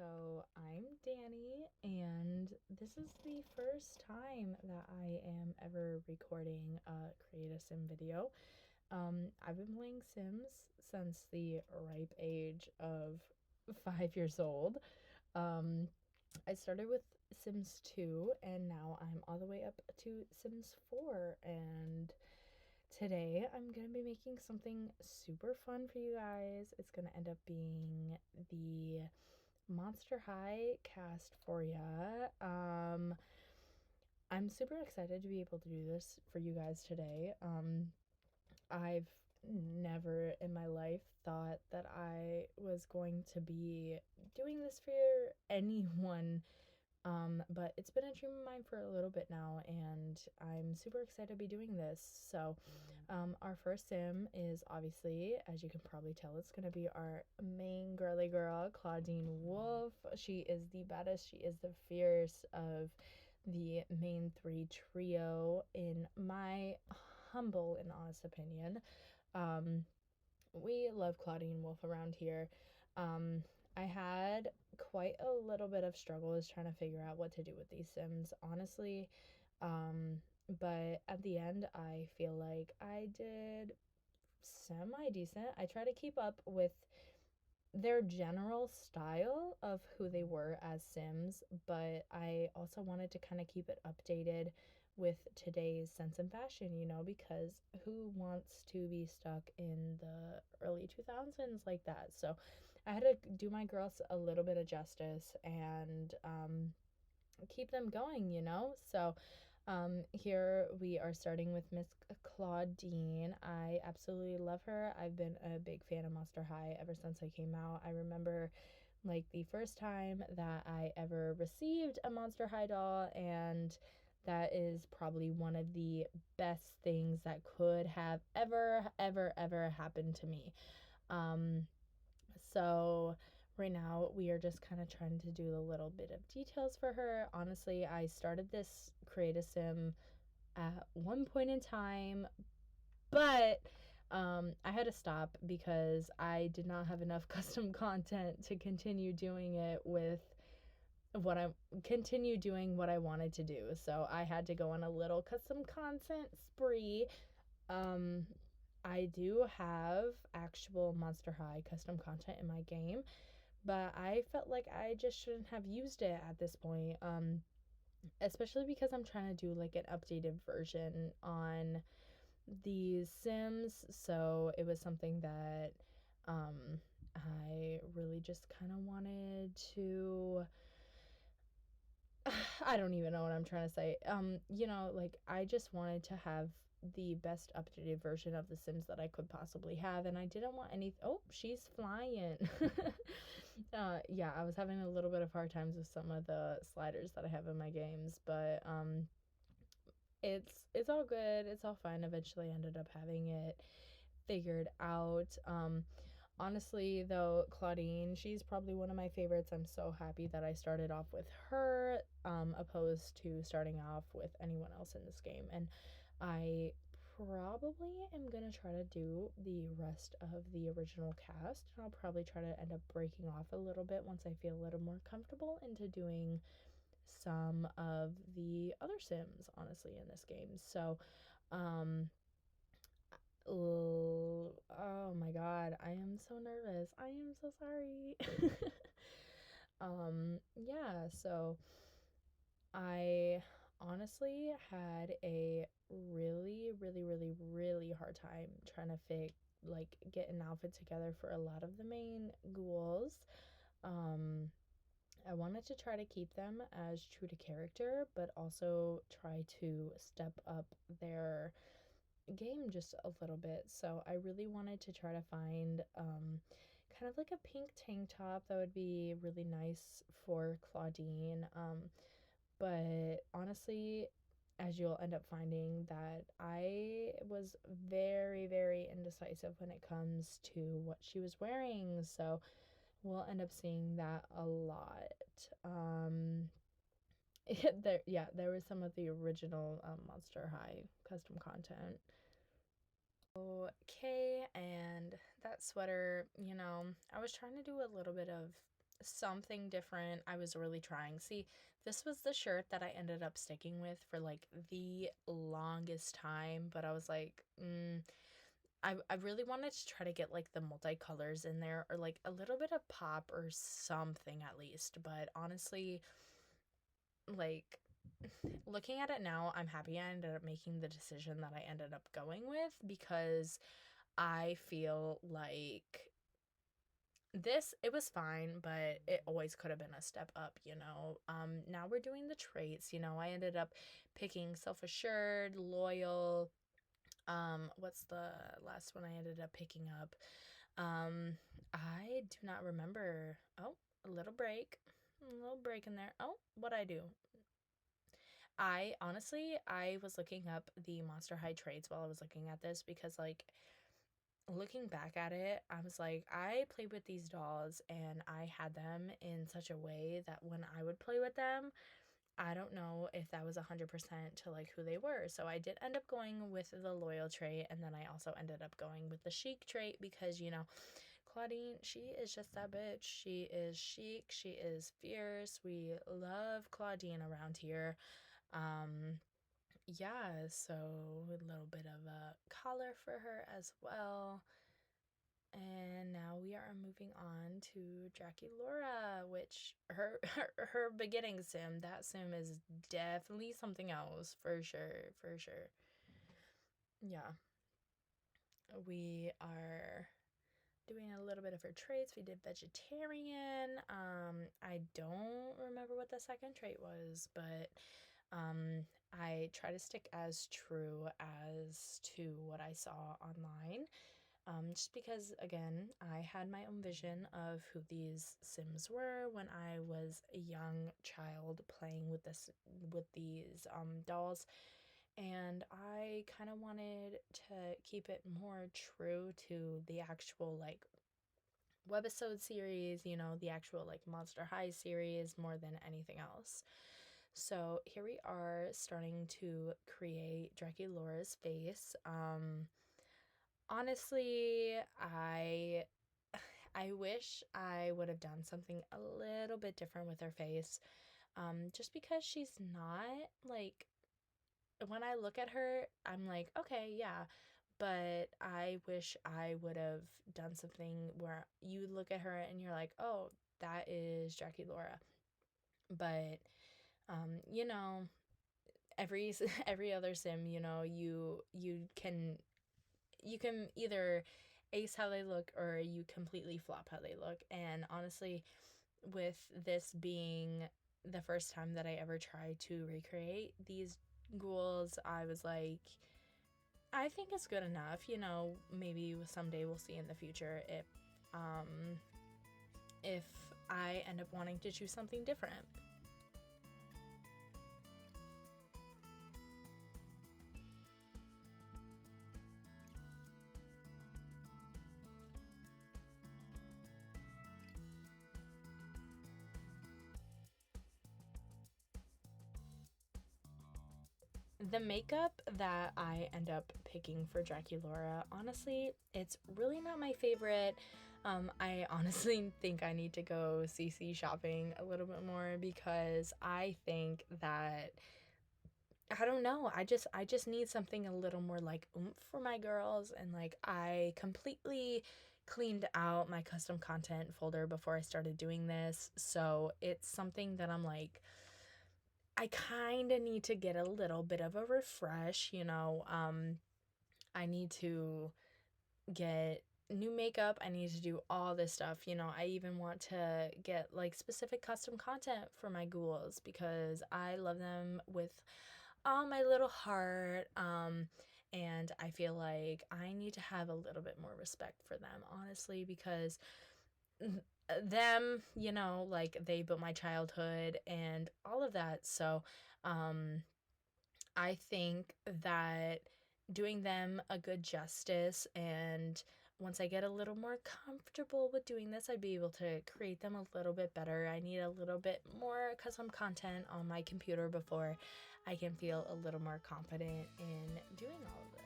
So I'm Danny, and this is the first time that I am ever recording a Create a Sim video. I've been playing Sims since the ripe age of 5 years old. Um, I started with Sims 2, and now I'm all the way up to Sims 4, and today I'm gonna be making something super fun for you guys. It's gonna end up being the Monster High cast for ya. I'm super excited to be able to do this for you guys today. I've never in my life thought that I was going to be doing this for anyone. But it's been a dream of mine for a little bit now, and I'm super excited to be doing this. So, our first sim is obviously, as you can probably tell, it's gonna be our main girly girl, Claudine Wolf. She is the baddest, she is the fierce of the main three trio, in my humble and honest opinion. Um, we love Claudine Wolf around here. Um, I had quite a little bit of struggles trying to figure out what to do with these Sims, honestly. Um, but at the end, I feel like I did semi decent. I try to keep up with their general style of who they were as Sims, but I also wanted to kind of keep it updated with today's sense and fashion, because who wants to be stuck in the early 2000s like that? So I had to do my girls a little bit of justice and keep them going. So here we are starting with Miss Claudine. I absolutely love her. I've been a big fan of Monster High ever since I came out. I remember like the first time that I ever received a Monster High doll, and that is probably one of the best things that could have ever happened to me. Um, so right now we are just kind of trying to do a little bit of details for her. Honestly, I started this Create a Sim at one point in time, but I had to stop because I did not have enough custom content to continue doing it with continue doing what I wanted to do. So I had to go on a little custom content spree. Um, I do have actual Monster High custom content in my game, but I felt like I just shouldn't have used it at this point. Especially because I'm trying to do like an updated version on these Sims, so it was something that I really just kind of wanted to I don't even know what I'm trying to say. Like I just wanted to have the best updated version of The Sims that I could possibly have, and I didn't want any. Oh, she's flying. Yeah, I was having a little bit of hard times with some of the sliders that I have in my games, but it's all good. It's all fine. Eventually, I ended up having it figured out. Honestly, though, Claudine, she's probably one of my favorites. I'm so happy that I started off with her, opposed to starting off with anyone else in this game. And I probably am gonna try to do the rest of the original cast. And I'll probably try to end up breaking off a little bit once I feel a little more comfortable into doing some of the other Sims, honestly, in this game. So, um, oh my god, I am so nervous. I am so sorry. Yeah, so I honestly had a really hard time trying to get an outfit together for a lot of the main ghouls. Um, I wanted to try to keep them as true to character, but also try to step up their game just a little bit. So I really wanted to try to find kind of like a pink tank top that would be really nice for Claudine. But honestly, as you'll end up finding, that I was very indecisive when it comes to what she was wearing. So we'll end up seeing that a lot. Um, there was some of the original Monster High custom content. Okay, and that sweater, I was trying to do a little bit of something different. I was really trying. See, this was the shirt that I ended up sticking with for like the longest time, but I was like, I really wanted to try to get like the multicolors in there or like a little bit of pop or something at least. But honestly, like looking at it now, I'm happy I ended up making the decision that I ended up going with because I feel like it was fine, but it always could have been a step up, you know. Now we're doing the traits, you know. I ended up picking self-assured, loyal. What's the last one I ended up picking up? Um, I do not remember. Oh, a little break. A little break in there. Oh, what I do? I honestly, I was looking up the Monster High traits while I was looking at this because, like, looking back at it, I was like, I played with these dolls and I had them in such a way that when I would play with them, I don't know if that was 100% to like who they were. So I did end up going with the loyal trait, and then I also ended up going with the chic trait because, you know, Claudine, she is just that bitch. She is chic, she is fierce. We love Claudine around here. Um, yeah, so a little bit of a collar for her as well. And now we are moving on to Jackie Laura, which her beginning sim, that sim is definitely something else for sure, for sure. Yeah, we are doing a little bit of her traits. We did vegetarian. I don't remember what the second trait was, but I try to stick as true as to what I saw online. Just because, again, I had my own vision of who these Sims were when I was a young child playing with these dolls, and I kind of wanted to keep it more true to the actual like webisode series, you know, the actual like Monster High series more than anything else. So here we are starting to create Draculaura's face. Honestly, I wish I would have done something a little bit different with her face. Just because she's not like when I look at her, I'm like, okay, yeah, but I wish I would have done something where you look at her and you're like, oh, that is Jackie Laura. But you know, every every other sim, you know, you can either ace how they look or you completely flop how they look. And honestly, with this being the first time that I ever tried to recreate these ghouls, I was like, I think it's good enough. You know, maybe someday we'll see in the future um if I end up wanting to choose something different. The makeup that I end up picking for Draculaura, honestly, it's really not my favorite. I honestly think I need to go CC shopping a little bit more because I think that I don't know. I just need something a little more like oomph for my girls, and like I completely cleaned out my custom content folder before I started doing this. So it's something that I'm like I kind of need to get a little bit of a refresh, you know. I need to get new makeup. I need to do all this stuff, you know. I even want to get like specific custom content for my ghouls because I love them with all my little heart. And I feel like I need to have a little bit more respect for them, honestly, because them, you know, like they built my childhood and all of that. So, um, I think that doing them a good justice, and once I get a little more comfortable with doing this, I'd be able to create them a little bit better. I need a little bit more custom content on my computer before I can feel a little more confident in doing all of this.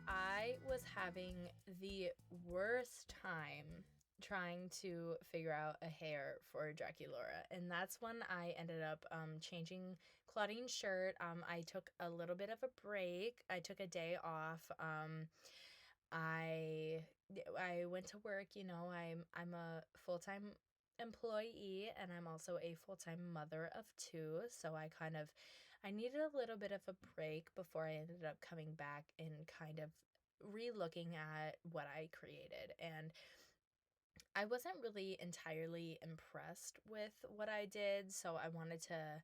I was having the worst time trying to figure out a hair for Draculaura, and that's when I ended up changing Claudine's shirt. I took a little bit of a break. I took a day off. I I went to work. I'm a full time employee, and I'm also a full time mother of two. So I needed a little bit of a break before I ended up coming back and kind of re-looking at what I created. And I wasn't really entirely impressed with what I did, so I wanted to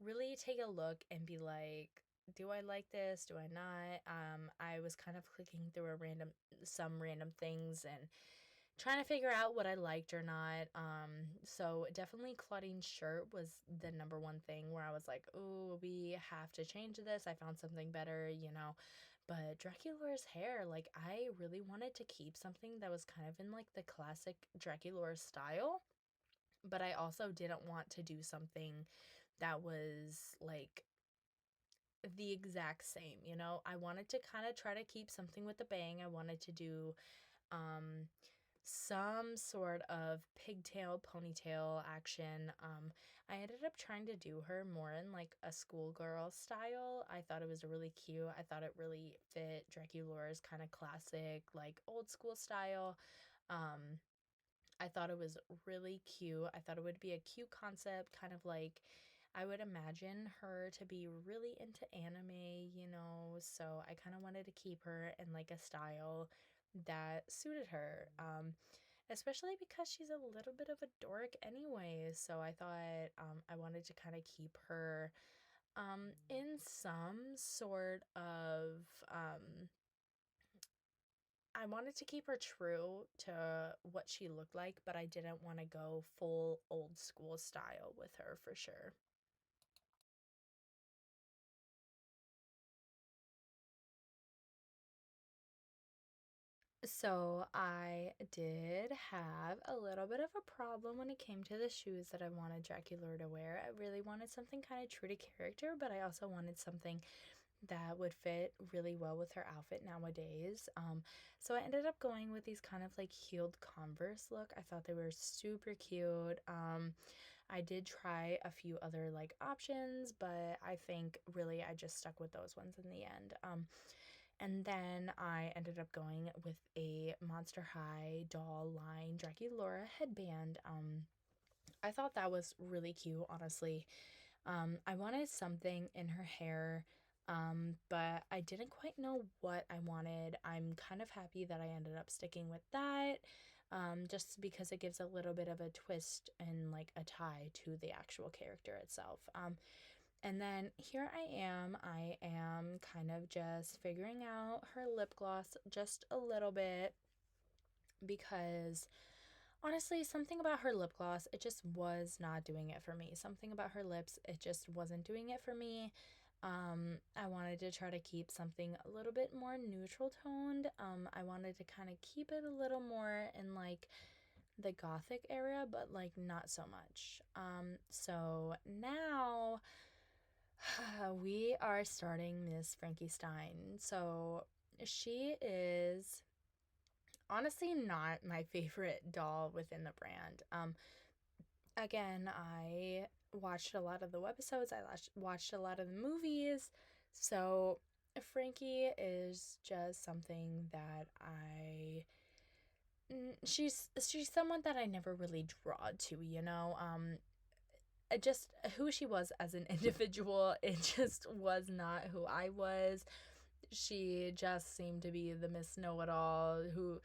really take a look and be like, do I like this? Do I not? I was kind of clicking through some random things and trying to figure out what I liked or not. So definitely Claudine's shirt was the number one thing where I was like, oh, we have to change this. I found something better. But Dracula's hair, like, I really wanted to keep something that was kind of in like the classic Dracula style, but I also didn't want to do something that was like the exact same. I wanted to kind of try to keep something with a bang. I wanted to do um some sort of pigtail ponytail action. I ended up trying to do her more in like a schoolgirl style. I thought it was really cute. I thought it really fit Dracula's kind of classic, like old school style. Um, I thought it was really cute. I thought it would be a cute concept, kind of like I would imagine her to be really into anime. So I kind of wanted to keep her in like a style that suited her. Especially because she's a little bit of a dork anyway. So I thought I wanted to kind of keep her in some sort of I wanted to keep her true to what she looked like, but I didn't want to go full old school style with her for sure. So I did have a little bit of a problem when it came to the shoes that I wanted Dracula to wear. I really wanted something kind of true to character, but I also wanted something that would fit really well with her outfit nowadays. So I ended up going with these kind of like heeled Converse look. I thought they were super cute. I did try a few other like options, but I think really I just stuck with those ones in the end. And then I ended up going with a Monster High doll line Draculaura headband. I thought that was really cute, honestly. I wanted something in her hair, but I didn't quite know what I wanted. I'm kind of happy that I ended up sticking with that, just because it gives a little bit of a twist and like a tie to the actual character itself. And then here I am. I am kind of just figuring out her lip gloss just a little bit because honestly, something about her lip gloss, it just was not doing it for me. Something about her lips, it just wasn't doing it for me. I wanted to try to keep something a little bit more neutral toned. I wanted to kind of keep it a little more in like the gothic area, but like not so much. So now we are starting Miss Frankenstein. So she is honestly not my favorite doll within the brand. Again, I watched a lot of the webisodes, watched a lot of the movies. So Frankie is just something that she's someone that I never really draw to. Just who she was as an individual, it just was not who I was. She just seemed to be the Miss Know-It-All who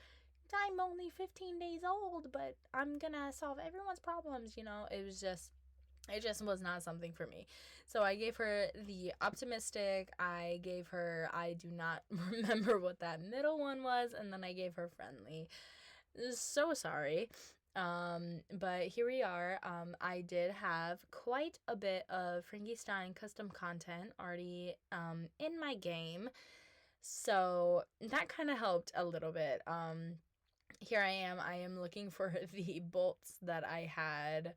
I'm only 15 days old, but I'm gonna solve everyone's problems. It just was not something for me. So I gave her the optimistic, I do not remember what that middle one was, and then I gave her friendly. So sorry. But here we are. I did have quite a bit of Frankenstein custom content already in my game. So that kind of helped a little bit. Here I am. I am looking for the bolts that I had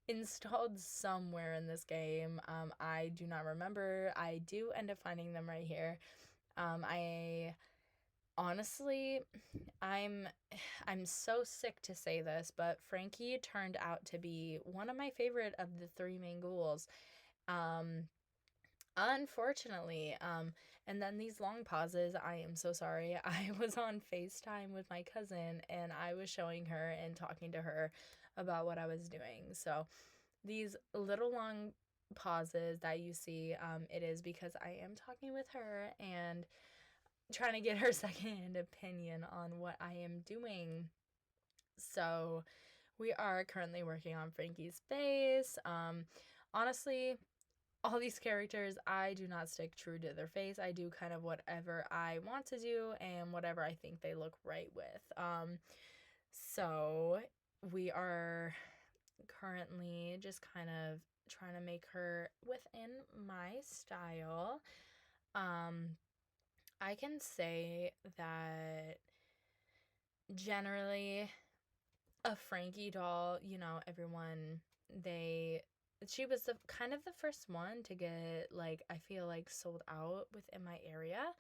installed somewhere in this game. I do not remember. I do end up finding them right here. I Honestly, I'm I'm so sick to say this, but Frankie turned out to be one of my favorite of the three main ghouls. Um Unfortunately, and then these long pauses, I am so sorry. I was on FaceTime with my cousin and I was showing her and talking to her about what I was doing. So these little long pauses that you see, it is because I am talking with her and trying to get her second opinion on what I am doing. So we are currently working on Frankie's face. Honestly, all these characters, I do not stick true to their face. I do kind of whatever I want to do and whatever I think they look right with. So we are currently just kind of trying to make her within my style. Um, I can say that generally a Frankie doll, everyone they she was the kind of the first one to get like I feel like sold out within my area.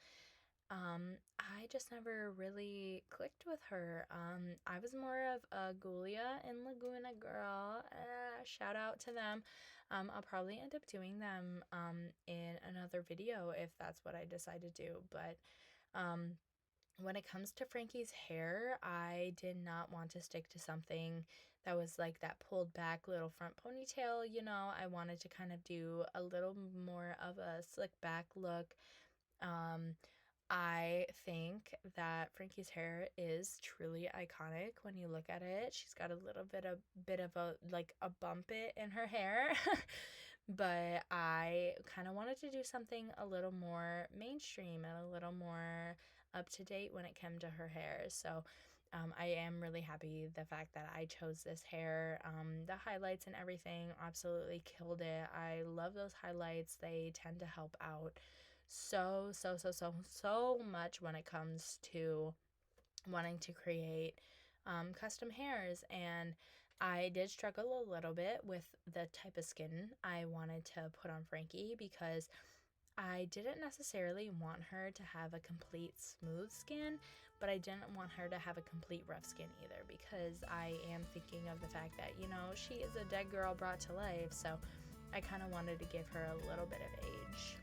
I just never really clicked with her. I was more of a Gulia and Laguna girl. Shout out to them. I'll probably end up doing them in another video if that's what I decide to do. But um, when it comes to Frankie's hair, I did not want to stick to something that was like that pulled back little front ponytail. I wanted to kind of do a little more of a slick back look. Um, I think that Frankie's hair is truly iconic when you look at it. She's got a little bit of a like a bump it in her hair. But I kind of wanted to do something a little more mainstream and a little more up to date when it came to her hair. So I am really happy the fact that I chose this hair. The highlights and everything absolutely killed it. I love those highlights. They tend to help out so much when it comes to wanting to create custom hairs. And I did struggle a little bit with the type of skin I wanted to put on Frankie because I didn't necessarily want her to have a complete smooth skin, but I didn't want her to have a complete rough skin either because I am thinking of the fact that, she is a dead girl brought to life. So I kind of wanted to give her a little bit of age.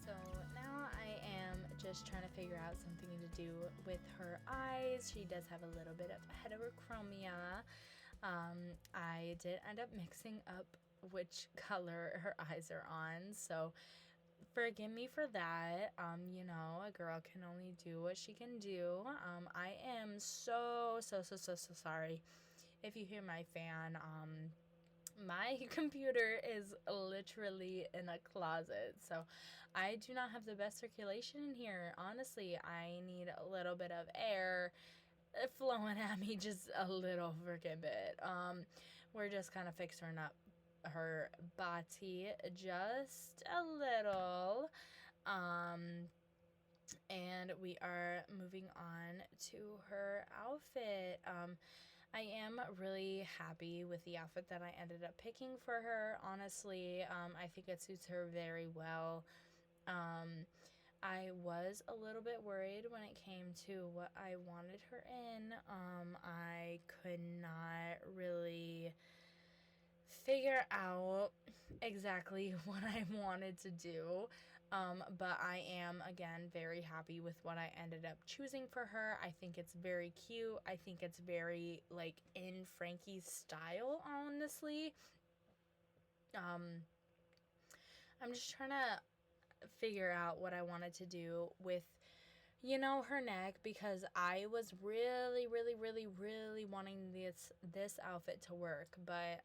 So now I am just trying to figure out something to do with her eyes. She does have a little bit of heterochromia. I did end up mixing up which color her eyes are on, so forgive me for that. A girl can only do what she can do. I am so sorry if you hear my fan. My computer is literally in a closet, so I do not have the best circulation in here. Honestly, I need a little bit of air flowing at me just a little freaking bit. We're just kind of fixing up her body just a little. Um, and we are moving on to her outfit. I am really happy with the outfit that I ended up picking for her. Honestly, I think it suits her very well. Um, I was a little bit worried when it came to what I wanted her in. I could not really figure out exactly what I wanted to do. But I am, again, very happy with what I ended up choosing for her. I think it's very cute. I think it's very, like, in Frankie's style, honestly. Um, I'm just trying to figure out what I wanted to do with her neck because I was really wanting this outfit to work, but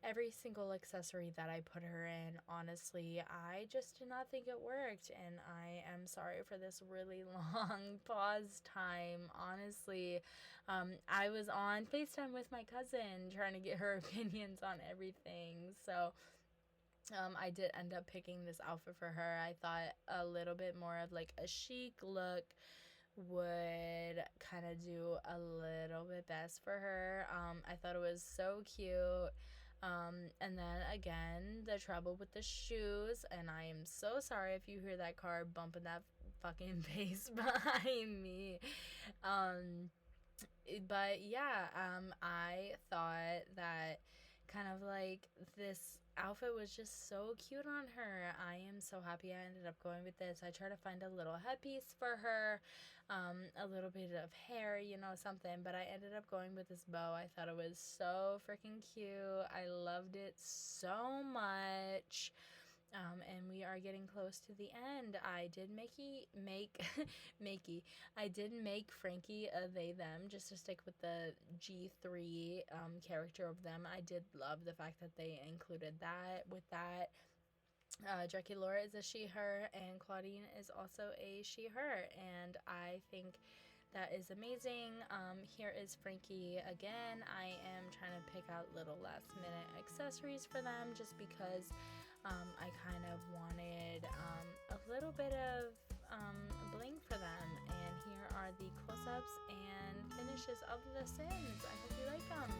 every single accessory that I put her in, honestly, I just did not think it worked, and I am sorry for this really long pause time. Honestly, I was on FaceTime with my cousin trying to get her opinions on everything, so I did end up picking this outfit for her. I thought a little bit more of like a chic look would kind of do a little bit best for her. I thought it was so cute. And then again, the trouble with the shoes, and I am so sorry if you hear that car bumping that fucking bass behind me. Um, but yeah, I thought that kind of like this outfit was just so cute on her. I am so happy I ended up going with this. I tried to find a little headpiece for her, a little bit of hair, something, but I ended up going with this bow. I thought it was so freaking cute. I loved it so much. And we are getting close to the end. I did I did make Frankie a they them just to stick with the G3 character of them. I did love the fact that they included that with that. Jackie Laura is a she her, and Claudine is also a she her, and I think that is amazing. Here is Frankie again. I am trying to pick out little last minute accessories for them just because I kind of wanted a little bit of bling for them. And here are the close ups and finishes of the Sims. I hope you like them.